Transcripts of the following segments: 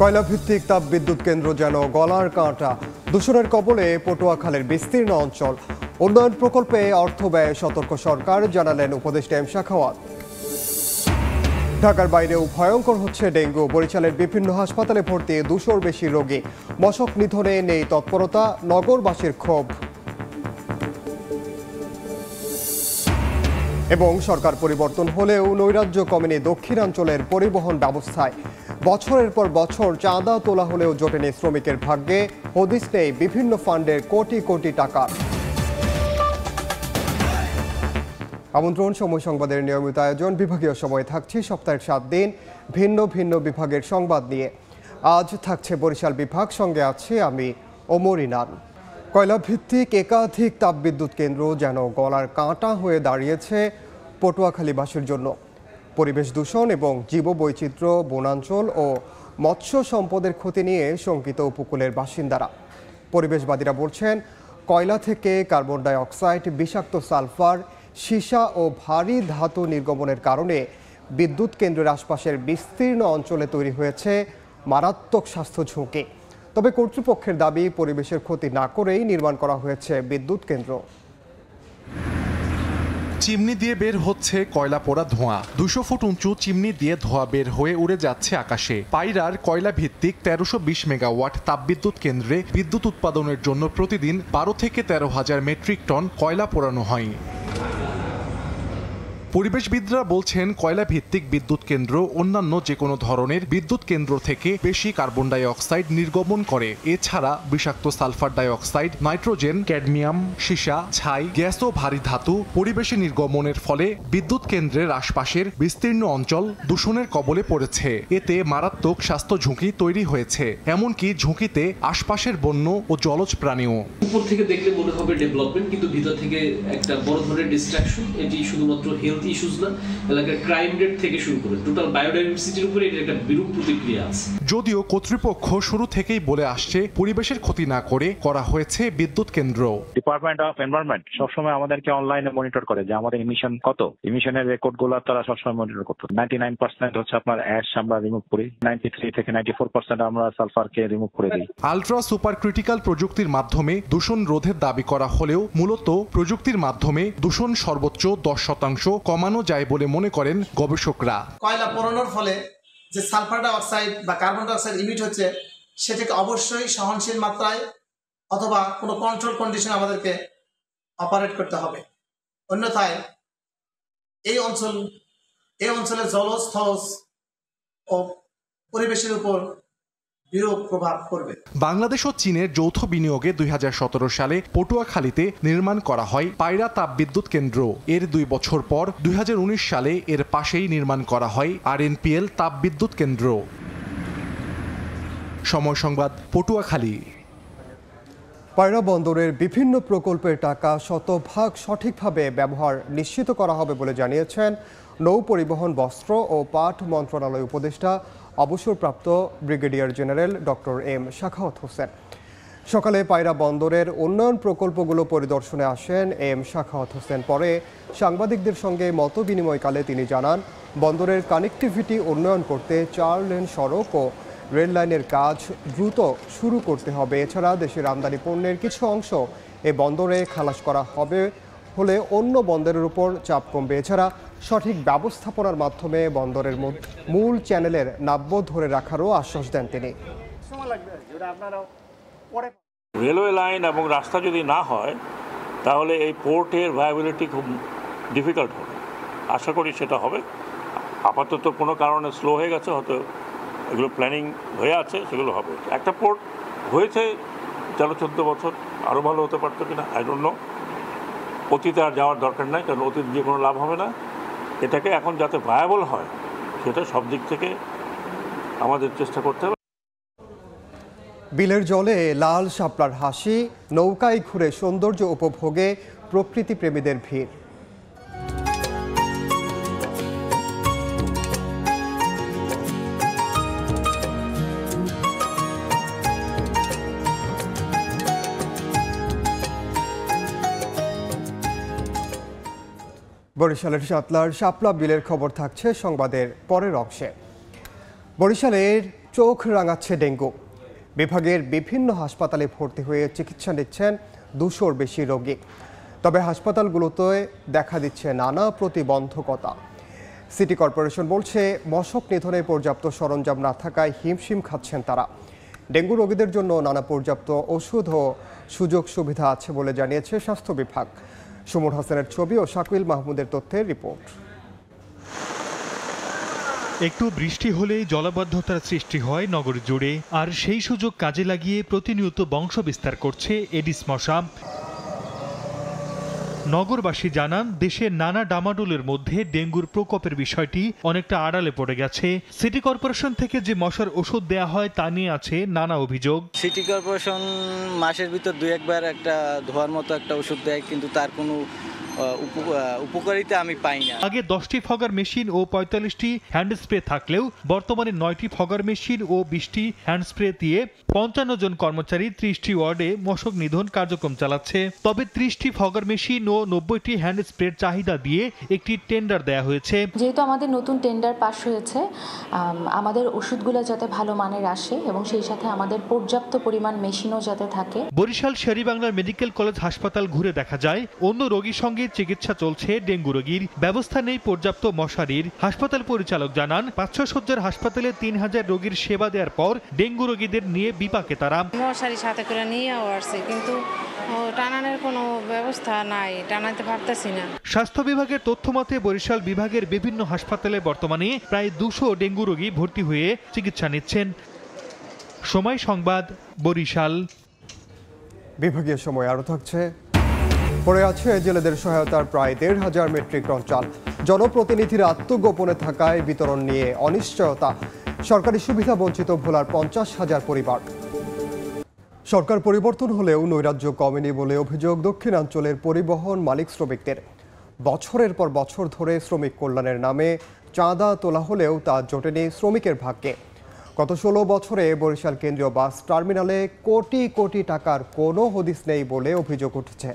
কয়লাভিত্তিক তাপবিদ্যুৎ কেন্দ্র যেন গলার কাঁটা। দূষণের কবলে পটুয়াখালীর বিস্তীর্ণ অঞ্চল। উন্নয়ন প্রকল্পে অর্থ ব্যয়ে সতর্ক সরকার, জানালেন উপদেষ্টা এম শাখাওয়াত। ঢাকার বাইরেও ভয়ঙ্কর হচ্ছে ডেঙ্গু। বরিশালের বিভিন্ন হাসপাতালে ভর্তি 200-র বেশি রোগী। মশক নিধনে নেই তৎপরতা, নগরবাসীর ক্ষোভ। এবং সরকার পরিবর্তন হলেও নৈরাজ্য কমেনি দক্ষিণাঞ্চলের পরিবহন ব্যবস্থায়। বছরের পর বছর চাঁদা তোলা হলেও জোটেনি শ্রমিকের ভাগ্যে। হদিস নেই বিভিন্ন ফান্ডের কোটি কোটি টাকার। আমন্ত্রণ সময় সংবাদের নিয়মিত আয়োজন। বিভাগীয় সময় থাকছি সপ্তাহের 7 দিন, ভিন্ন ভিন্ন বিভাগের সংবাদ নিয়ে। আজ থাকছে বরিশাল বিভাগ, সঙ্গে আছি আমি ওমর ইনান। কয়লাভিত্তিক একাধিক তাপবিদ্যুৎ কেন্দ্র যেন গলার কাঁটা হয়ে দাঁড়িয়েছে পটুয়াখালীবাসীর জন্য। পরিবেশ দূষণ এবং জীববৈচিত্র্য, বনাঞ্চল ও মৎস্য সম্পদের ক্ষতি নিয়ে শঙ্কিত উপকূলের বাসিন্দারা। পরিবেশবাদীরা বলছেন, কয়লা থেকে কার্বন ডাই অক্সাইড, বিষাক্ত সালফার, সীসা ও ভারী ধাতু নির্গমনের কারণে বিদ্যুৎ কেন্দ্রের আশপাশের বিস্তীর্ণ অঞ্চলে তৈরি হয়েছে মারাত্মক স্বাস্থ্য ঝুঁকি। তবে কর্তৃপক্ষের দাবি, পরিবেশের ক্ষতি না করেই নির্মাণ করা হয়েছে বিদ্যুৎ কেন্দ্র। চিমনি দিয়ে বের হচ্ছে কয়লা পোড়া ধোঁয়া। 200 ফুট উঁচু চিমনি দিয়ে ধোঁয়া বের হয়ে উড়ে যাচ্ছে আকাশে। পায়রার কয়লা ভিত্তিক 1320 মেগাওয়াট তাপবিদ্যুৎ কেন্দ্রে বিদ্যুৎ উৎপাদনের জন্য প্রতিদিন 12 থেকে 13,000 মেট্রিক টন কয়লা পোড়ানো হয়। পরিবেশবিদরা বলছেন, কয়লা ভিত্তিক বিদ্যুৎ কেন্দ্র অন্যান্য যে কোনো ধরনের বিদ্যুৎ কেন্দ্র থেকে বেশি কার্বন ডাই অক্সাইড নির্গমন করে। এছাড়া বিষাক্ত sulphur die oxide, nitrogen, cadmium, সীসা, ছাই, গ্যাস ও ভারী ধাতু পরিবেশে নির্গমনের ফলে বিদ্যুৎ কেন্দ্রের আশপাশের বিস্তীর্ণ অঞ্চল দূষণের কবলে পড়েছে। এতে মারাত্মক স্বাস্থ্য ঝুঁকি তৈরি হয়েছে। এমনকি ঝুঁকিতে আশপাশের বন্য ও জলজ প্রাণীও। উপর থেকে দেখলে মনে হবে ডেভেলপমেন্ট, কিন্তু ভিতর থেকে একটা বড় ধরনের ডিস্ট্রাকশন। এটি শুধুমাত্র ইস্যুস না, এলাকার ক্রাইম রেট থেকে শুরু করে টোটাল বায়োডাইভার্সিটির উপরে এর একটা বিরূপ প্রতিক্রিয়া আছে। যদিও কর্তৃপক্ষ শুরু থেকেই বলে আসছে, পরিবেশের ক্ষতি না করে করা হয়েছে বিদ্যুৎ কেন্দ্র। ডিপার্টমেন্ট অফ এনভায়রনমেন্ট সবসময় আমাদেরকে অনলাইনে মনিটর করে যে আমাদের ইমিশন কত, ইমিশনের রেকর্ডগুলো তারা সবসময় মনিটর করতো। 99% হচ্ছে আপনার অ্যাশ আমরা রিমুভ করি, 93 থেকে 94% আমরা সালফারকে রিমুভ করে দিই। আলট্রা সুপার ক্রিটিক্যাল প্রযুক্তির মাধ্যমে দূষণ রোধের দাবি করা হলেও মূলত প্রযুক্তির মাধ্যমে দূষণ সর্বোচ্চ 10% কমানো যায় বলে মনে করেন গবেষকরা। কয়লা পোড়ানোর ফলে যে সালফার ডাই অক্সাইড বা কার্বন ডাই অক্সাইড ইমিট হচ্ছে, সেটাকে অবশ্যই সহনশীল মাত্রায় অথবা কোনো কন্ট্রোল কন্ডিশন আমাদেরকে অপারেট করতে হবে। অন্যথায় এই অঞ্চলের জলজ, স্থলজ ও পরিবেশের উপর বিরূপ প্রভাব পড়বে। বাংলাদেশ ও চীনের যৌথ বিনিয়োগে 2017 সালে পটুয়াখালীতে নির্মাণ করা হয় পায়রা তাপবিদ্যুৎ কেন্দ্র। এর 2 বছর পর 2019 সালে এর পাশেই নির্মাণ করা হয় RNPL তাপবিদ্যুৎ কেন্দ্র। সময় সংবাদ, পটুয়াখালী। পায়রা বন্দরের বিভিন্ন প্রকল্পের টাকা শতভাগ সঠিকভাবে ব্যবহার নিশ্চিত করা হবে বলে জানিয়েছেন নৌ পরিবহন, বস্ত্র ও পাট মন্ত্রণালয় উপদেষ্টা অবসরপ্রাপ্ত brigadier general doctor M Sakhawat Hossain. সকালে পায়রা বন্দরের উন্নয়ন প্রকল্পগুলো পরিদর্শনে আসেন এম শাখাওয়াত হোসেন। পরে সাংবাদিকদের সঙ্গে মত বিনিময়কালে তিনি জানান, বন্দরের কানেক্টিভিটি উন্নয়ন করতে 4 লেন সড়ক ও রেল লাইনের কাজ দ্রুত শুরু করতে হবে। এছাড়া দেশের আমদানি পণ্যের কিছু অংশ এ বন্দরে খালাস করা হবে হলে অন্য বন্দরের উপর চাপ কমবে। এছাড়া সঠিক ব্যবস্থাপনার মাধ্যমে বন্দরের মূল চ্যানেলের নাব্য ধরে রাখারও আশ্বাস দেন তিনি। রেলওয়ে লাইন এবং রাস্তা যদি না হয় তাহলে এই পোর্টের ভায়াবিলিটি খুব ডিফিকাল্ট হবে। আশা করি সেটা হবে। আপাতত কোনো কারণে স্লো হয়ে গেছে, হয়তো এগুলো প্ল্যানিং হয়ে আছে, সেগুলো হবে। একটা পোর্ট হয়েছে 13-14 বছর, আরও ভালো হতে পারতো কিনা আই ডোন্ট নো। অতীতে আর যাওয়ার দরকার নাই, কারণ অতীত গিয়ে কোনো লাভ হবে না। এটাকে এখন যাতে ভায়াবল হয় সেটা সব দিক থেকে আমাদের চেষ্টা করতে হবে। বিলের জলে লাল শাপলার হাসি, নৌকায় ঘুরে সৌন্দর্য উপভোগে প্রকৃতি প্রেমীদের ভিড়। বরিশালের সাতলার শাপলা বিলের খবর থাকছে সংবাদের পরের অংশে। বরিশালের চোখ রাঙাচ্ছে ডেঙ্গু। বিভাগের বিভিন্ন হাসপাতালে ভর্তি হয়ে চিকিৎসা নিচ্ছেন 200-র বেশি রোগী। তবে হাসপাতালগুলোতে দেখা দিচ্ছে নানা প্রতিবন্ধকতা। সিটি কর্পোরেশন বলছে মশক নিধনে পর্যাপ্ত সরঞ্জাম না থাকায় হিমশিম খাচ্ছেন তারা। ডেঙ্গু রোগীদের জন্য নানা পর্যাপ্ত ওষুধ ও সুযোগ সুবিধা আছে বলে জানিয়েছে স্বাস্থ্য বিভাগ। সুমন হাসানের ছবি ও শাকিল মাহমুদের তথ্যের রিপোর্ট। একটু বৃষ্টি হলেই জলাবদ্ধতার সৃষ্টি হয় নগর জুড়ে, আর সেই সুযোগ কাজে লাগিয়ে প্রতিনিয়ত বংশ বিস্তার করছে এডিস মশা। নগরবাসী জানান, দেশের নানা ডামাডোলের মধ্যে ডেঙ্গুর প্রকোপের বিষয়টি অনেকটা আড়ালে পড়ে গেছে। সিটি কর্পোরেশন থেকে যে মশার ওষুধ দেয়া হয় তা নিয়ে আছে নানা অভিযোগ। সিটি কর্পোরেশন মাসের ভিতর 2-1 একটা ধোয়ার মতো একটা ওষুধ দেয়, কিন্তু তার কোনো উপকারিতা আমি পাই না। আগে 10টি ফগার মেশিন ও 45টি হ্যান্ড স্প্রে থাকলেও বর্তমানে 9টি ফগার মেশিন ও 20টি হ্যান্ড স্প্রে দিয়ে 55 জন কর্মচারী 30টি ওয়ার্ডে মশক নিধন কার্যক্রম চালাচ্ছে। তবে 30টি ফগার মেশিন ও 90টি হ্যান্ড স্প্রের চাহিদা দিয়ে একটি টেন্ডার দেয়া হয়েছে। যেহেতু আমাদের নতুন টেন্ডার পাস হয়েছে, আমাদের ওষুধগুলো যাতে ভালো মানের আসে এবং সেই সাথে আমাদের পর্যাপ্ত পরিমাণ মেশিনও যাতে থাকে। বরিশাল শের-ই-বাংলা মেডিকেল কলেজ হাসপাতাল ঘুরে দেখা যায় অন্য রোগীর সঙ্গে চিকিৎসা চলছে ডেঙ্গু রোগীর, ব্যবস্থা নেই পর্যাপ্ত মশারির। হাসপাতাল পরিচালক জানান, 500 শয্যার হাসপাতালে 3000 রোগীর সেবা দেওয়ার পর ডেঙ্গু রোগীদের নিয়ে বিপাকে তারা। মশারি সাথে করে নিয়ে আসছে, কিন্তু টানানোর কোনো ব্যবস্থা নাই, টানাতে পারতেছি না। স্বাস্থ্য বিভাগের তথ্য মতে বরিশাল বিভাগের বিভিন্ন হাসপাতালে বর্তমানে প্রায় 200 ডেঙ্গু রোগী ভর্তি হয়ে চিকিৎসা নিচ্ছেন। সময় সংবাদ, বরিশাল। বিভাগীয় সময় আরও থাকছে। পড়ে আছে জেলেদের সহায়তার প্রায় 1500 মেট্রিক টন চাল। জনপ্রতিনিধিরা আত্মগোপনে থাকায় বিতরণ নিয়ে অনিশ্চয়তা। সরকারি সুবিধা বঞ্চিত ভোলার 50,000 পরিবার। সরকার পরিবর্তন হলেও নৈরাজ্য কমেনি বলে অভিযোগ দক্ষিণাঞ্চলের পরিবহন মালিক শ্রমিকদের। বছরের পর বছর ধরে শ্রমিক কল্যাণের নামে চাঁদা তোলা হলেও তা জোটেনি শ্রমিকের ভাগ্যে। গত 16 বছরে বরিশাল কেন্দ্রীয় বাস টার্মিনালে কোটি কোটি টাকার কোনো হদিস নেই বলে অভিযোগ উঠেছে।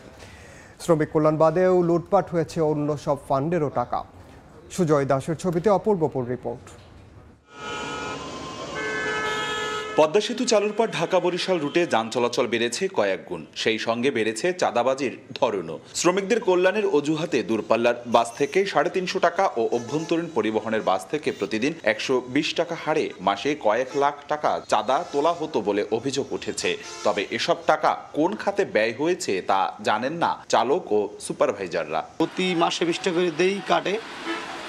শ্রমিক কল্যাণ বাদেও লুটপাট হয়েছে অন্য সব ফান্ডেরও টাকা। সুজয় দাসের ছবিতে অপূর্বপুর রিপোর্ট। পদ্মা সেতু চালুর পর ঢাকা বরিশাল রুটে যান চলাচল বেড়েছে কয়েক গুণ, সেই সঙ্গে বেড়েছে চাঁদাবাজির ধরনও। শ্রমিকদের কল্যাণের অজুহাতে দূরপাল্লার বাস থেকে 350 টাকা ও অভ্যন্তরীণ পরিবহনের বাস থেকে প্রতিদিন 120 টাকা হারে মাসে কয়েক লাখ টাকা চাঁদা তোলা হতো বলে অভিযোগ উঠেছে। তবে এসব টাকা কোন খাতে ব্যয় হয়েছে তা জানেন না চালক ও সুপারভাইজাররা। প্রতি মাসে 20 টাকা করে দেই কাটে।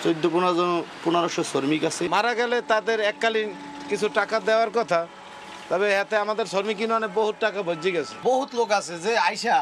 14-1500 শ্রমিক আছে। মারা গেলে তাদের এককালীন কিছু টাকা দেওয়ার কথা, তবে এতে আমাদের শ্রমিক ইউনিয়নে বহুত টাকা বজ্জি গেছে। বহুত লোক আছে যে আইসা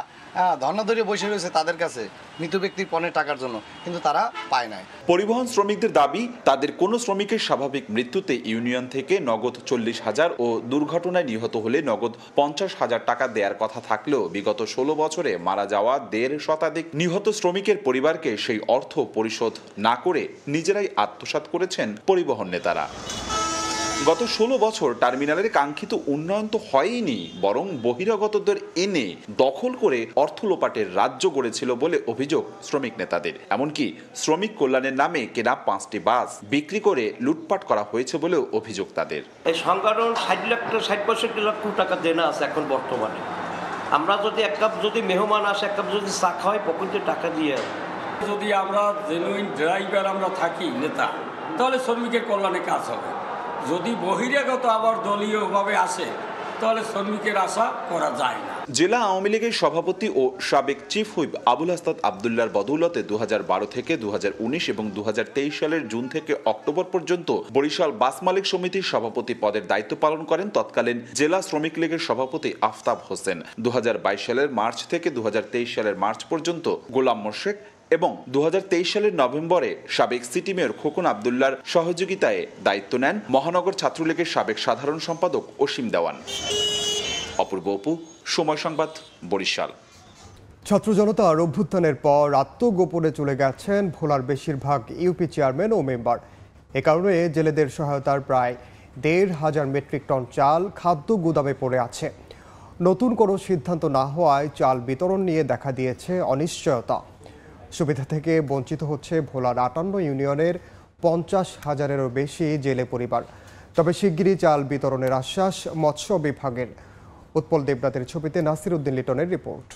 ধর্ণা ধরে বসে রয়েছে তাদের কাছে মৃত ব্যক্তির পণের টাকার জন্য, কিন্তু তারা পায় নাই। পরিবহন শ্রমিকদের দাবি, তাদের কোনো শ্রমিকের স্বাভাবিক মৃত্যুতে ইউনিয়ন থেকে নগদ 40,000 ও দুর্ঘটনায় নিহত হলে নগদ 50,000 টাকা দেওয়ার কথা থাকলেও বিগত 16 বছরে মারা যাওয়া 1.5 শতাধিক নিহত শ্রমিকের পরিবারকে সেই অর্থ পরিশোধ না করে নিজেরাই আত্মসাৎ করেছেন পরিবহন নেতারা। গত 16 বছর টার্মিনালের কাঙ্ক্ষিত উন্নয়ন তো হয়নি, বরং বহিরাগতদের এনে দখল করে অর্থ লোপাটের রাজ্য গড়েছিল বলে অভিযোগ শ্রমিক নেতাদের। এমনকি শ্রমিক কল্যাণের নামে কেনা 5টি বাস বিক্রি করে লুটপাট করা হয়েছে বলেও অভিযোগ তাদের। এই সংগঠন 60 লক্ষ টাকা দেনা আছে এখন বর্তমানে। আমরা যদি এক কাপ যদি মেহমান আসে, এক কাপ যদি চা খাওয়াই, পকেটে টাকা দিয়ে, যদি আমরা জেনুইন ড্রাইভার আমরা থাকি নেতা, তাহলে শ্রমিকের কল্যাণে কাজ হবে। যদি বহিরাগত আবার দলীয়ভাবে আসে, তাহলে শ্রমিকের আশা করা যায় না। জেলা আওয়ামী লীগের সভাপতি ও সাবেক চিফ হুইপ আবুল হাসনাত আবদুল্লাহর বদৌলতে 2012 থেকে 2019 এবং 2023 সালের জুন থেকে অক্টোবর পর্যন্ত বরিশাল বাস মালিক সমিতির সভাপতি পদের দায়িত্ব পালন করেন তৎকালীন জেলা শ্রমিক লীগের সভাপতি আফতাব হোসেন। 2022 সালের মার্চ থেকে 2023 সালের মার্চ পর্যন্ত গোলাম মোর্শেদ এবং 2023 সালের নভেম্বরে সাবেক সিটি মেয়র খোকন আবদুল্লাহর সহযোগিতায় দায়িত্ব নেন মহানগর ছাত্রলীগের সাবেক সাধারণ সম্পাদক অসীম দেওয়ান। অপূর্ব অপু, সময় সংবাদ, বরিশাল। ছাত্র জনতার অভ্যুত্থানের পর আত্মগোপনে চলে গেছেন ভোলার বেশিরভাগ ইউপি চেয়ারম্যান ও মেম্বার। এ কারণে জেলেদের সহায়তার প্রায় 1,500 মেট্রিক টন চাল খাদ্য গুদামে পড়ে আছে। নতুন কোনো সিদ্ধান্ত না হওয়ায় চাল বিতরণ নিয়ে দেখা দিয়েছে অনিশ্চয়তা। সুবিধা থেকে বঞ্চিত হচ্ছে ভোলার 58 ইউনিয়নের 50,000-এরও বেশি জেলে পরিবার। তবে শিগগিরই চাল বিতরণের আশ্বাস মৎস্য বিভাগের। উৎপল দেবনাথের ছবিতে নাসির উদ্দিন লিটনের রিপোর্ট।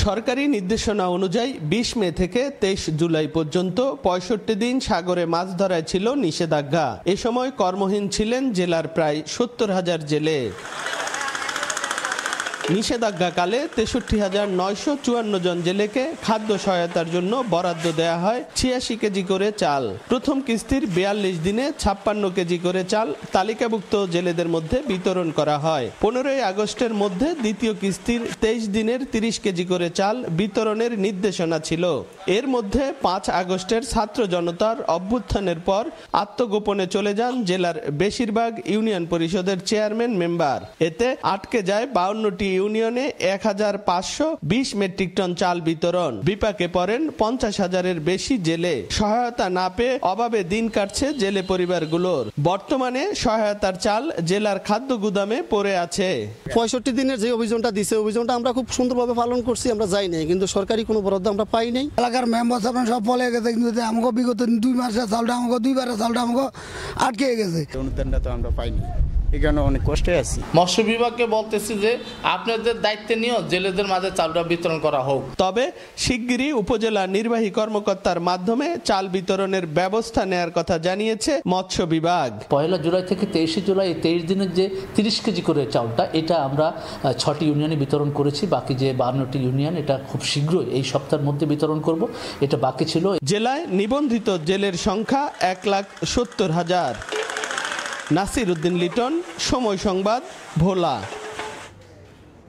সরকারি নির্দেশনা অনুযায়ী ২০ মে থেকে ২৩ জুলাই পর্যন্ত ৬৫ দিন সাগরে মাছ ধরায় ছিল নিষেধাজ্ঞা। এ সময় কর্মহীন ছিলেন জেলার প্রায় ৭০,০০০ জেলে। নিষেধাজ্ঞাকালে ৬৩,৯৫৪ জন জেলেকে খাদ্য সহায়তার জন্য বরাদ্দ দেয়া হয় ৮৬ কেজি করে চাল। প্রথম কিস্তির ৪২ দিনে ৫৬ কেজি করে চাল তালিকাভুক্ত জেলেদের মধ্যে বিতরণ করা হয়। ১৫ই আগস্টের মধ্যে দ্বিতীয় কিস্তির ২৩ দিনের ৩০ কেজি করে চাল বিতরণের নির্দেশনা ছিল। এর মধ্যে ৫ আগস্টের ছাত্র জনতার অভ্যুত্থানের পর আত্মগোপনে চলে যান জেলার বেশিরভাগ ইউনিয়ন পরিষদের চেয়ারম্যান মেম্বার। এতে আটকে যায় ৫২টি ইউনিয়নে ১,৫২০ মেট্রিক টন চাল বিতরণ। বিপাকে পড়েন ৫০,০০০-এর বেশি জেলে। সহায়তা না পেয়ে অভাবে দিন কাটছে জেলে পরিবারগুলোর। বর্তমানে সহায়তার চাল জেলার খাদ্য গুদামে পড়ে আছে। ৬৫ দিনের যে অভিযানটা দিছে, অভিযানটা আমরা খুব সুন্দরভাবে পালন করছি, আমরা যাই নাই, কিন্তু সরকারি কোনো বরাদ্দ আমরা পাই নাই। এলাকার মেম্বার সব বলে গেছে, কিন্তু আমাকে বিগত 2 মাসের চালটা আমাকে 2বারের চালটা আমাকে আটকে গেছে। অনুদানটা তো আমরা পাইনি, এখানে অনেক কষ্টে আছি। মৎস্য বিভাগকে বলতেছি যে আপনাদের দায়িত্বে নিয়েও জেলেদের মাঝে চালটা বিতরণ করা হোক। তবে শিগগিরই উপজেলা নির্বাহী কর্মকর্তার মাধ্যমে চাল বিতরণের ব্যবস্থা নেয়ার কথা জানিয়েছে মৎস্য বিভাগ। ১ জুলাই থেকে ২৩ জুলাই ২৩ দিনের যে ৩০ কেজি করে চালটা, এটা আমরা ৬টি ইউনিয়নে বিতরণ করেছি। বাকি যে ৫২টি ইউনিয়ন, এটা খুব শীঘ্রই এই সপ্তাহের মধ্যে বিতরণ করব। এটা বাকি ছিল। জেলায় নিবন্ধিত জেলের সংখ্যা ১,৭০,০০০। নাসির উদ্দিন লিটন, সময় সংবাদ, ভোলা।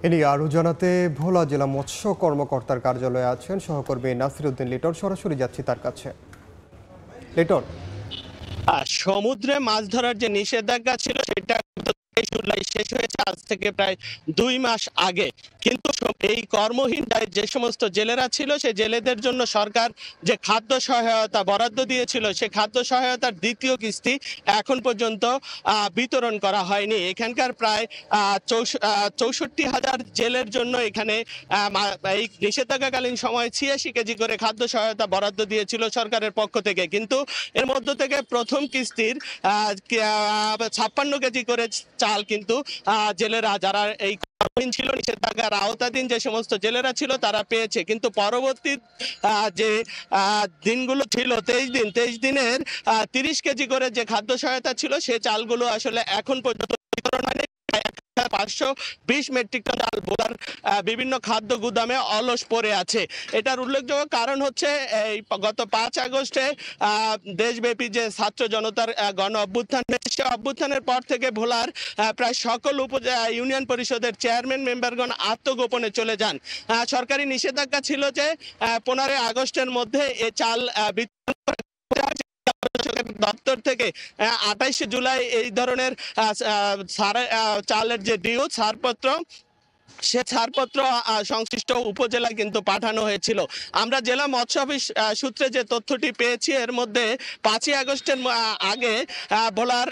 এ নিয়ে আরও জানাতে ভোলা জেলা মৎস্য কর্মকর্তার কার্যালয়ে আছেন সহকর্মী নাসির উদ্দিন লিটন। সরাসরি যাচ্ছি তার কাছে। লিটন, সমুদ্রে মাছ ধরার যে নিষেধাজ্ঞা ছিল সেটা জুলাই শেষ হয়েছে আজ থেকে প্রায় 2 মাস আগে, কিন্তু এই কর্মহীন যে সমস্ত জেলেরা ছিল সেই জেলেদের জন্য সরকার যে খাদ্য সহায়তা বরাদ্দ দিয়েছিল, সেই খাদ্য সহায়তার দ্বিতীয় কিস্তি এখন পর্যন্ত বিতরণ করা হয়নি। এখানকার প্রায় ৬৪,০০০ জেলের জন্য এখানে এই নিষেধাজ্ঞাকালীন সময় ৮৬ কেজি করে খাদ্য সহায়তা বরাদ্দ দিয়েছিল সরকারের পক্ষ থেকে, কিন্তু এর মধ্য থেকে প্রথম কিস্তির ৫৬ কেজি করে চাল কিন্তু জেলেরা যারা এই কর্মহীন ছিল, নিষেধাজ্ঞার আওতাধীন যে সমস্ত জেলেরা ছিল তারা পেয়েছে। কিন্তু পরবর্তী যে দিনগুলো ছিল ২৩ দিনের ৩০ কেজি করে যে খাদ্য সহায়তা ছিল, সেই চালগুলো আসলে এখন পর্যন্ত বিতরণ হয়নি। ৫২০ মেট্রিক টন চাল ভোলার বিভিন্ন খাদ্য গুদামে অলস পড়ে আছে। এটার উল্লেখযোগ্য কারণ হচ্ছে এই গত ৫ আগস্টে দেশব্যাপী যে ছাত্র জনতার গণ অভ্যুত্থান, সে অভ্যুত্থানের পর থেকে ভোলার প্রায় সকল ইউনিয়ন পরিষদের চেয়ারম্যান মেম্বারগণ আত্মগোপনে চলে যান। সরকারি নিষেধাজ্ঞা ছিল যে 15 আগস্টের মধ্যে এ চাল বিতরণ দপ্তর থেকে ২৮ জুলাই এই ধরনের চালের যে ডিউ ছাড়পত্র, সে ছাড়পত্র সংশ্লিষ্ট উপজেলা কিন্তু পাঠানো হয়েছিল। আমরা জেলা মৎস্য অফিস সূত্রে যে তথ্যটি পেয়েছি, এর মধ্যে 5 আগস্টের আগে ভোলার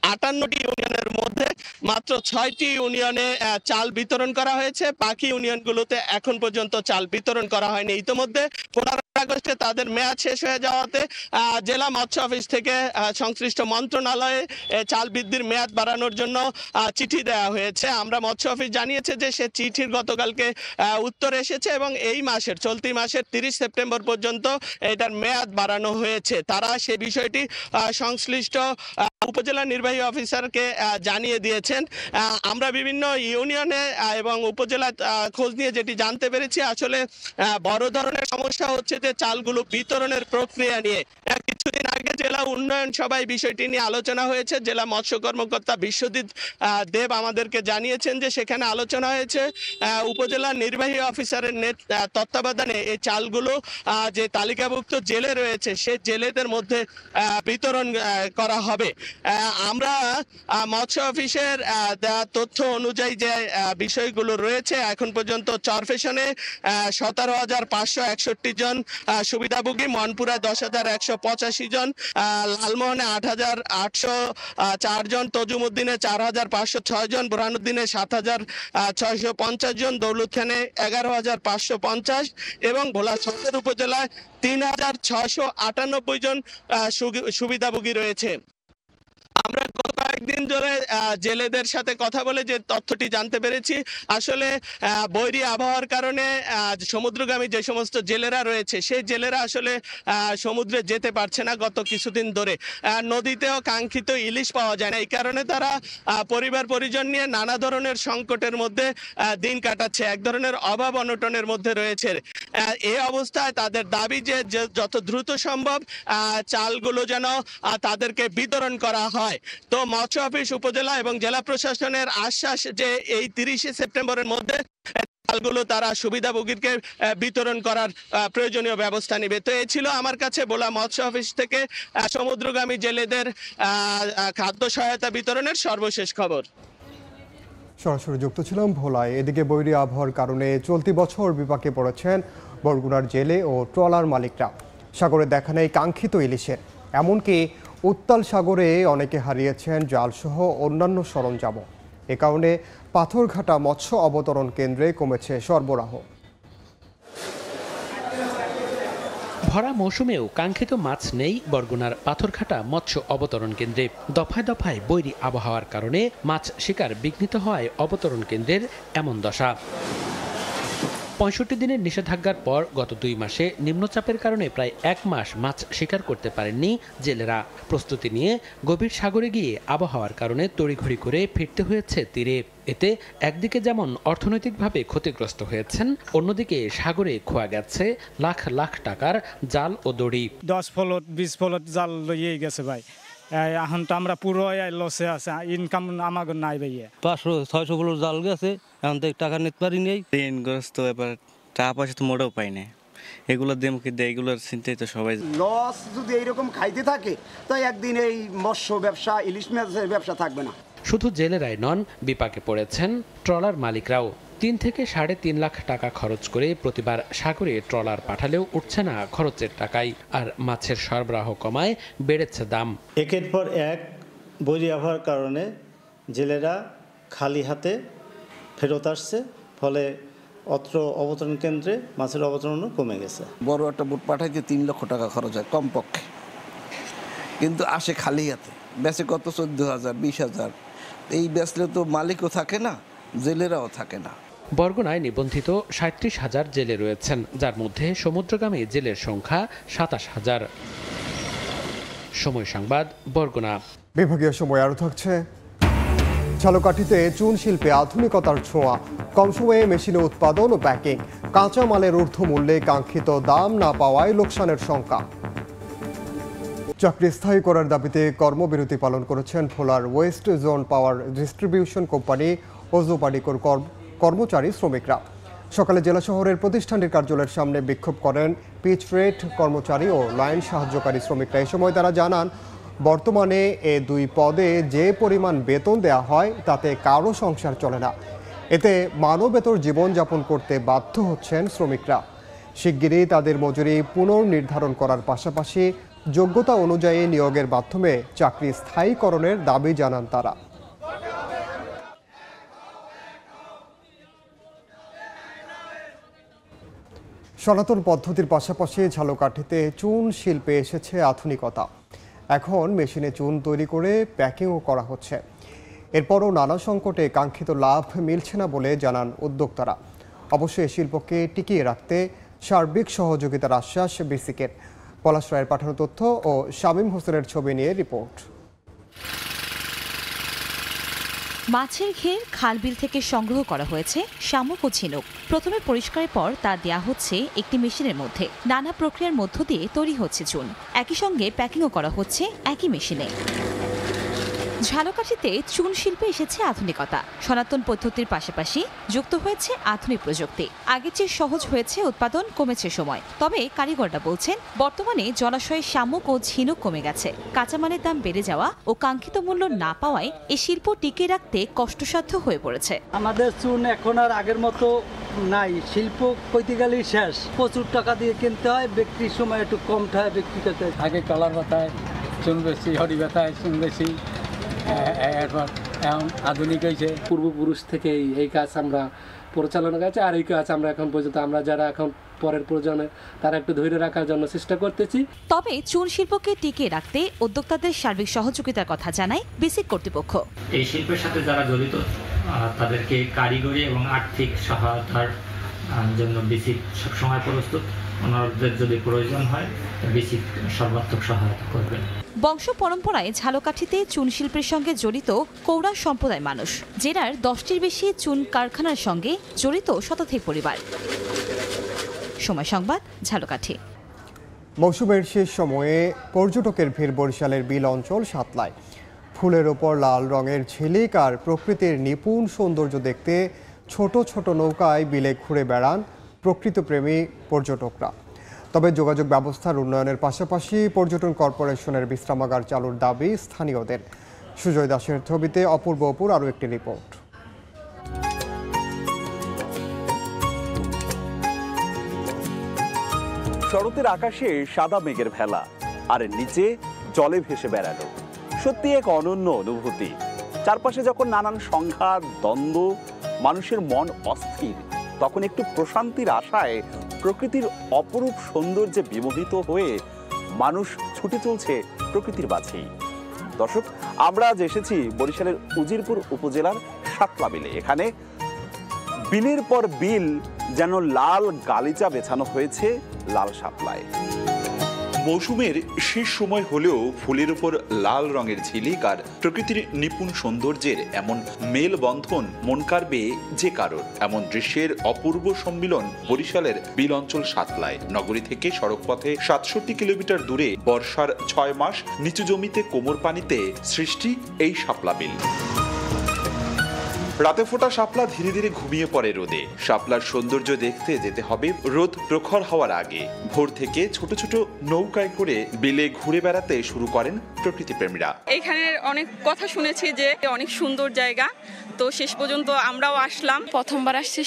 ৫৮টি ইউনিয়নের মধ্যে মাত্র 6টি ইউনিয়নে চাল বিতরণ করা হয়েছে। বাকি ইউনিয়নগুলোতে এখন পর্যন্ত চাল বিতরণ করা হয়নি। ইতিমধ্যে 15 আগস্টে তাদের মেয়াদ শেষ হয়ে যাওয়াতে জেলা মৎস্য অফিস থেকে সংশ্লিষ্ট মন্ত্রণালয়ে চাল বৃদ্ধির মেয়াদ বাড়ানোর জন্য চিঠি দেওয়া হয়েছে। আমরা মৎস্য অফিস জানিয়েছে যে সে চিঠির গতকালকে উত্তর এসেছে এবং এই মাসের চলতি মাসের 30 সেপ্টেম্বর পর্যন্ত এটার মেয়াদ বাড়ানো হয়েছে। তারা সে বিষয়টি সংশ্লিষ্ট উপজেলা নির্বাহী অফিসারকে জানিয়ে দিয়েছেন। আমরা বিভিন্ন ইউনিয়নে এবং উপজেলা খোঁজ নিয়ে যেটি জানতে পেরেছি, আসলে বড় ধরনের সমস্যা হচ্ছে যে চালগুলো বিতরণের প্রক্রিয়া নিয়ে। কিছুদিন আগে জেলা উন্নয়ন সভায় বিষয়টি নিয়ে আলোচনা হয়েছে। জেলা মৎস্য কর্মকর্তা বিশ্বজিৎ দেব আমাদেরকে জানিয়েছেন যে সেখানে আলোচনা হয়েছে উপজেলা নির্বাহী অফিসারের তত্ত্বাবধানে এই চালগুলো যে তালিকাভুক্ত জেলে রয়েছে সে জেলেদের মধ্যে বিতরণ করা হবে। আমরা মৎস্য অফিসের তথ্য অনুযায়ী যে বিষয়গুলো রয়েছে, এখন পর্যন্ত চরফেশনে 17,561 জন সুবিধাভোগী, মনপুরা 10,185 87 জন, লালমোহনে 8,804 জন, তজুমুদ্দিনে 4,506 জন, বুরহানুদ্দিনে 7,650 জন, দৌলতখানে 11,550 এবং ভোলা সদর উপজেলায় 3,698 জন সুবিধাভোগী রয়েছে। আমরা গত কয়েকদিন ধরে জেলেদের সাথে কথা বলে যে তথ্যটি জানতে পেরেছি, আসলে বৈরী আবহাওয়ার কারণে সমুদ্রগামী যে সমস্ত জেলেরা রয়েছে সেই জেলেরা আসলে সমুদ্রে যেতে পারছে না গত কিছুদিন ধরে। নদীতেও কাঙ্ক্ষিত ইলিশ পাওয়া যায় না, এই কারণে তারা পরিবার পরিজন নিয়ে নানা ধরনের সংকটের মধ্যে দিন কাটাচ্ছে, এক ধরনের অভাব অনটনের মধ্যে রয়েছে। এই অবস্থায় তাদের দাবি যে যত দ্রুত সম্ভব চালগুলো যেন তাদেরকে বিতরণ করা হয়। তো মৎস্য অফিস, উপজেলা এবং জেলা প্রশাসনের আশ্বাস যে এই 30 সেপ্টেম্বরের মধ্যে চালগুলো তারা সুবিধাভোগীকে বিতরণ করার প্রয়োজনীয় ব্যবস্থা নেবে। তো এই ছিল আমার কাছে ভোলা মৎস্য অফিস থেকে সমুদ্রগামী জেলেদের খাদ্য সহায়তা বিতরণের সর্বশেষ খবর। সরাসরি যুক্ত ছিলাম ভোলায়। এদিকে বৈরী আবহাওয়ার কারণে চলতি বছর বিপাকে পড়েছেন বরগুনার জেলে ও ট্রলার মালিকরা। সাগরে দেখা নেই কাঙ্ক্ষিত ইলিশের, এমনকি উত্তাল সাগরে অনেকে হারিয়েছেন জালসহ অন্যান্য সরঞ্জামও। এ কারণে পাথরঘাটা মৎস্য অবতরণ কেন্দ্রে কমেছে সরবরাহ। ভরা মৌসুমেও কাঙ্ক্ষিত মাছ নেই বরগুনার পাথরঘাটা মৎস্য অবতরণ কেন্দ্রে। দফায় দফায় বৈরী আবহাওয়ার কারণে মাছ শিকার বিঘ্নিত হওয়ায় অবতরণ কেন্দ্রের এমন দশা। 65 দিনের নিষেধাজ্ঞার পর গত 2 মাসে নিম্নচাপের কারণে প্রায় 1 মাস মাছ শিকার করতে পারেননি জেলেরা। প্রস্তুতি নিয়ে গভীর সাগরে গিয়ে আবহাওয়ার কারণে তড়িঘড়ি করে ফিরতে হয়েছে তীরে। এতে একদিকে যেমন অর্থনৈতিকভাবে ক্ষতিগ্রস্ত হয়েছেন, অন্যদিকে সাগরে খোয়া গেছে লাখ লাখ টাকার জাল ও দড়ি। 10 ফলট 20 ফলট জাল লইয়ে গেছে ভাই, এখন তো আমরা পুরো লসে আছে, ইনকাম আমাকে নাই ভাইয়া। 500-600 ফলট জাল গেছে, এখন তো টাকা নিতে পারি নেই। ঋণগ্রস্ত, এবার টাকা পয়সা তো মোটেও পাই না, এগুলো দেমকে দেয়, এগুলোর চিন্তাই তো সবাই। লস যদি এইরকম খাইতে থাকে তো একদিন এই মৎস্য ব্যবসা, ইলিশ মাছের ব্যবসা থাকবে না। শুধু জেলেরাই নন, বিপাকে পড়েছেন ট্রলার মালিকরাও। 3 থেকে 3.5 লাখ টাকা খরচ করে প্রতিবার সাগরে ট্রলার পাঠালেও উঠছে না খরচের টাকায়, আর মাছের সরবরাহ কমায় বেড়েছে দাম। একের পর এক বৈরী আবহাওয়ার কারণে জেলেরা খালি হাতে ফেরত আসছে, ফলে অত্র অবতরণ কেন্দ্রে মাছের অবতরণও কমে গেছে। বড় একটা বোট পাঠাইতে 3 লক্ষ টাকা খরচ হয় কমপক্ষে, কিন্তু আসে খালি হাতে। বেচে কত 14,000 20,000। এই বেচলে তো মালিকও থাকে না, জেলেরাও থাকে না। বরগুনায় নিবন্ধিত 37,000 জেলে রয়েছেন, যার মধ্যে সমুদ্রগামী জেলের সংখ্যা 27,000। সময় সংবাদ, বরগুনা। বিভাগীয় সময় আরও থাকছে। ঝালকাঠিতে চুন শিল্পে আধুনিকতার ছোঁয়া, কম সময়ে মেশিনে উৎপাদন ও প্যাকিং। কাঁচা মালের ঊর্ধ্বমূল্যে কাঙ্ক্ষিত দাম না পাওয়ায় লোকসানের শঙ্কা। চাকরি স্থায়ী করার দাবিতে কর্মবিরতি পালন করেছেন ভোলার West zone power distribution company ওজোপাডিকোর কর্মচারী শ্রমিকরা। সকালে জেলা শহরের প্রতিষ্ঠানটির কার্যালয়ের সামনে বিক্ষোভ করেন পিচ রেট কর্মচারী ও লাইন সাহায্যকারী শ্রমিকরা। এই সময় তারা জানান, বর্তমানে এ 2 পদে যে পরিমাণ বেতন দেয়া হয় তাতে কারো সংসার চলে না। এতে মানবেতর জীবনযাপন করতে বাধ্য হচ্ছেন শ্রমিকরা। শিগগিরই তাদের মজুরি পুনর্নির্ধারণ করার পাশাপাশি যোগ্যতা অনুযায়ী নিয়োগের মাধ্যমে চাকরি স্থায়ীকরণের দাবি জানান তারা। সনাতন পদ্ধতির পাশাপাশি ঝালকাঠিতে চুন শিল্পে এসেছে আধুনিকতা। এখন মেশিনে চুন তৈরি করে প্যাকিংও করা হচ্ছে। এরপরও নানা সংকটে কাঙ্ক্ষিত লাভ মিলছে না বলে জানান উদ্যোক্তারা। অবশ্যই শিল্পকে টিকিয়ে রাখতে সার্বিক সহযোগিতার আশ্বাস বিসিকের। পলাশ রায়ের পাঠানো তথ্য ও শামীম হোসেনের ছবি নিয়ে রিপোর্ট। মাছের ঘের খালবিল থেকে সংগ্রহ করা হয়েছে শামুক ও ঝিনুক। প্রথমে পরিষ্কারের পর তা দেয়া হচ্ছে একটি মেশিনের মধ্যে। নানা প্রক্রিয়ার মধ্য দিয়ে তৈরি হচ্ছে চুন, একই সঙ্গে প্যাকিংও করা হচ্ছে একই মেশিনে। ঝালকাঠিতে চুন শিল্পে এসেছে আধুনিকতা। সনাতন পদ্ধতির পাশাপাশি যুক্ত হয়েছে আধুনিক প্রযুক্তি। আগের চেয়ে সহজ হয়েছে উৎপাদন, কমেছে সময়। তবে কারিগররা বলছেন বর্তমানে জলাশয়ে শামুক ও ঝিনুক কমে গেছে। কাঁচামালের দাম বেড়ে যাওয়া ও কাঙ্ক্ষিত মূল্য না পাওয়ায় এই শিল্প টিকিয়ে রাখতে কষ্টসাধ্য হয়ে পড়েছে। আমাদের চুন এখন আর আগের মতো নাই, শিল্প কইতে গেলেই শেষ। প্রচুর টাকা দিয়ে কিনতে হয়, বিক্রির সময় একটু কম হয় বিক্রি করতে। আগে কলার পাতায় চুন বেশি, হরি পাতায় চুন বেশি, এরপর এখন আধুনিক হয়েছে। পূর্বপুরুষ থেকে এই কাজ আমরা পরিচালনা করছি, আর এই কাজ আমরা এখন পর্যন্ত আমরা যারা এখন পরের প্রজন্মে তারা একটু ধরে রাখার জন্য চেষ্টা করতেছি। তবে চুন শিল্পকে টিকিয়ে রাখতে উদ্যোক্তাদের সার্বিক সহযোগিতার কথা জানায় বিসিক কর্তৃপক্ষ। এই শিল্পের সাথে যারা জড়িত তাদেরকে কারিগরি এবং আর্থিক সহায়তার জন্য বিসিক সবসময় প্রস্তুত। ওনাদের যদি প্রয়োজন হয় বিসিক সর্বাত্মক সহায়তা করবেন। বংশ পরম্পরায় ঝালকাঠিতে চুন শিল্পের সঙ্গে জড়িত কৌড়া সম্প্রদায় মানুষ। জেলার 10টির বেশি চুন কারখানার সঙ্গে জড়িত শতাধিক পরিবার। সময় সংবাদ, ঝালকাঠি। মৌসুমের শেষ সময়ে পর্যটকের ভিড় বরিশালের বিল অঞ্চল সাতলায়। ফুলের ওপর লাল রঙের ঝিলিক আর প্রকৃতির নিপুণ সৌন্দর্য দেখতে ছোট ছোট নৌকায় বিলে ঘুরে বেড়ান প্রকৃতিপ্রেমী পর্যটকরা। তবে যোগাযোগ ব্যবস্থার উন্নয়নের পাশাপাশি পর্যটন কর্পোরেশনের বিশ্রামাগার চালুর দাবি স্থানীয়দের। সুজয় দাসের ছবিতে অপূর্ব অপুর আরও একটি রিপোর্ট। শরতের আকাশে সাদা মেঘের ভেলা, আর নিচে জলে ভেসে বেড়ানো সত্যি এক অনন্য অনুভূতি। চারপাশে যখন নানান সংঘাত, দ্বন্দ্ব, মানুষের মন অস্থির, তখন একটু প্রশান্তির আশায় প্রকৃতির অপরূপ সৌন্দর্যে বিমোহিত হয়ে মানুষ ছুটে চলছে প্রকৃতির মাঝেই। দর্শক, আমরা আজ এসেছি বরিশালের উজিরপুর উপজেলার সাতলা বিলে। এখানে বিলের পর বিল যেন লাল গালিচা বেছানো হয়েছে লাল শাপলায়। মৌসুমের শেষ সময় হলেও ফুলের উপর লাল রঙের ঝিলিক আর প্রকৃতির নিপুণ সৌন্দর্যের এমন মেলবন্ধন মন কাড়বে যে কারোর। এমন দৃশ্যের অপূর্ব সম্মিলন বরিশালের বিল অঞ্চল সাতলায়। নগরী থেকে সড়কপথে ৬৭ কিলোমিটার দূরে বর্ষার ৬ মাস নিচু জমিতে কোমর পানিতে সৃষ্টি এই শাপলা বিল। রাতে ফোটা শাপলা ধীরে ধীরে ঘুমিয়ে পড়ে রোদে। শাপলার সৌন্দর্য দেখতে যেতে হবে রোদ প্রখর হওয়ার আগে। ভোর থেকে ছোট ছোট নৌকায় করে বিলে ঘুরে বেড়াতে শুরু করেন প্রকৃতিপ্রেমীরা। এখানে অনেক কথা শুনেছি যে অনেক সুন্দর জায়গা, তো শেষ পর্যন্ত আমরাও আসলাম। প্রথমবার আসছি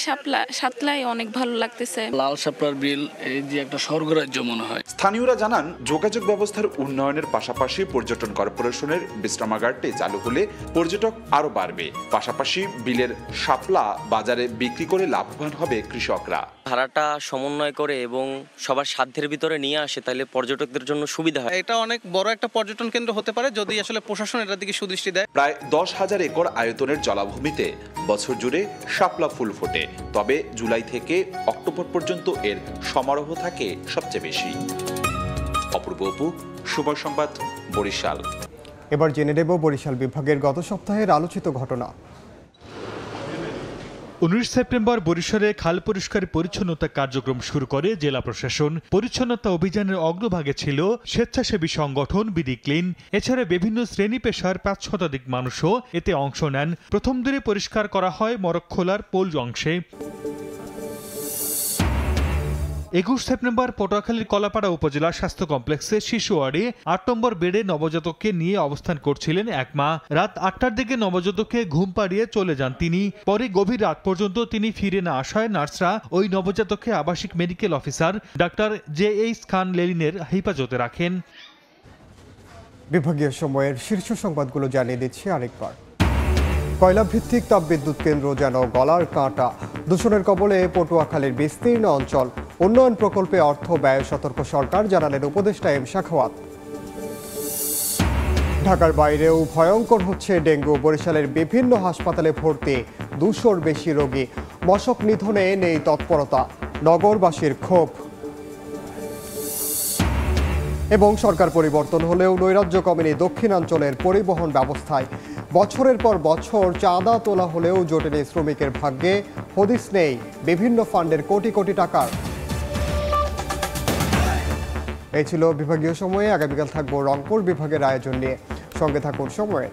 সাতলায়, অনেক ভালো লাগতেছে। লাল শাপলার বিল এই যে একটা স্বর্গরাজ্য মনে হয়। স্থানীয়রা জানান, যোগাযোগ ব্যবস্থার উন্নয়নের পাশাপাশি পর্যটন কর্পোরেশনের বিশ্রামাগারটি চালু হলে পর্যটক আরো বাড়বে। পাশাপাশি বিলের শাপলা বাজারে বিক্রি করে লাভবান হবে কৃষকরা। ভাড়াটা সমন্বয় করে এবং সবার সাধ্যের ভিতরে নিয়ে আসে, তাহলে পর্যটকদের জন্য সুবিধা হয়। এটা অনেক বড় একটা পর্যটন কেন্দ্র হতে পারে যদি আসলে প্রশাসন এটার দিকে সুদৃষ্টি দেয়। প্রায় 10,000 একর আয়তনের জলাভূমিতে বছর জুড়ে শাপলা ফুল ফোটে। তবে জুলাই থেকে অক্টোবর পর্যন্ত এর সমারোহ থাকে সবচেয়ে বেশি। অপূর্ব অপু, সময় সংবাদ, বরিশাল। এবার জেনে নেব বরিশাল বিভাগের গত সপ্তাহের আলোচিত ঘটনা। 19 সেপ্টেম্বর বরিশালে খাল পরিষ্কার পরিচ্ছন্নতা কার্যক্রম শুরু করে জেলা প্রশাসন। পরিচ্ছন্নতা অভিযানের অগ্রভাগে ছিল স্বেচ্ছাসেবী সংগঠন বিডি ক্লিন। এছাড়া বিভিন্ন শ্রেণী পেশার 5 শতাধিক মানুষও এতে অংশ নেন। প্রথম দিনে পরিষ্কার করা হয় মরকখোলার পোল অংশে। 21 সেপ্টেম্বর পটুয়াখালীর কলাপাড়া উপজেলা স্বাস্থ্য কমপ্লেক্সে শিশু ওয়ার্ডে 8 নম্বর বেডে নবজাতককে নিয়ে অবস্থান করছিলেন এক মা। রাত 8টার দিকে নবজাতককে ঘুম পাড়িয়ে চলে যান তিনি। পরে গভীর রাত পর্যন্ত তিনি ফিরে না আসায় নার্সরা ওই নবজাতককে আবাসিক মেডিকেল অফিসার ডাক্তার JH খান লেলিনের হেফাজতে রাখেন। বিভাগীয় সময়ের শীর্ষ সংবাদগুলো জানিয়ে দিচ্ছি আরেকবার। কয়লা ভিত্তিক তাপবিদ্যুৎ কেন্দ্র যেন গলার কাঁটা। দূষণের কবলে পটুয়াখালীর বিস্তীর্ণ অঞ্চল। উন্নয়ন প্রকল্পে অর্থ ব্যয় সতর্ক সরকার, জানালেন উপদেষ্টা এম শাখাওয়াত। ঢাকার বাইরেও ভয়ঙ্কর হচ্ছে ডেঙ্গু। বরিশালের বিভিন্ন হাসপাতালে ভর্তি 200-র বেশি রোগী। মশক নিধনে নেই তৎপরতা, নগরবাসীর ক্ষোভ। এবং সরকার পরিবর্তন হলেও নৈরাজ্য কমেনি দক্ষিণাঞ্চলের পরিবহন ব্যবস্থায়। বছরের পর বছর চাঁদা তোলা হলেও জোটেনি শ্রমিকের ভাগ্যে। হদিস নেই বিভিন্ন ফান্ডের কোটি কোটি টাকার। এই ছিল বিভাগীয় সময়ে। আগামীকাল থাকবো রংপুর বিভাগের আয়োজন নিয়ে। সঙ্গে থাকুন সময়ে।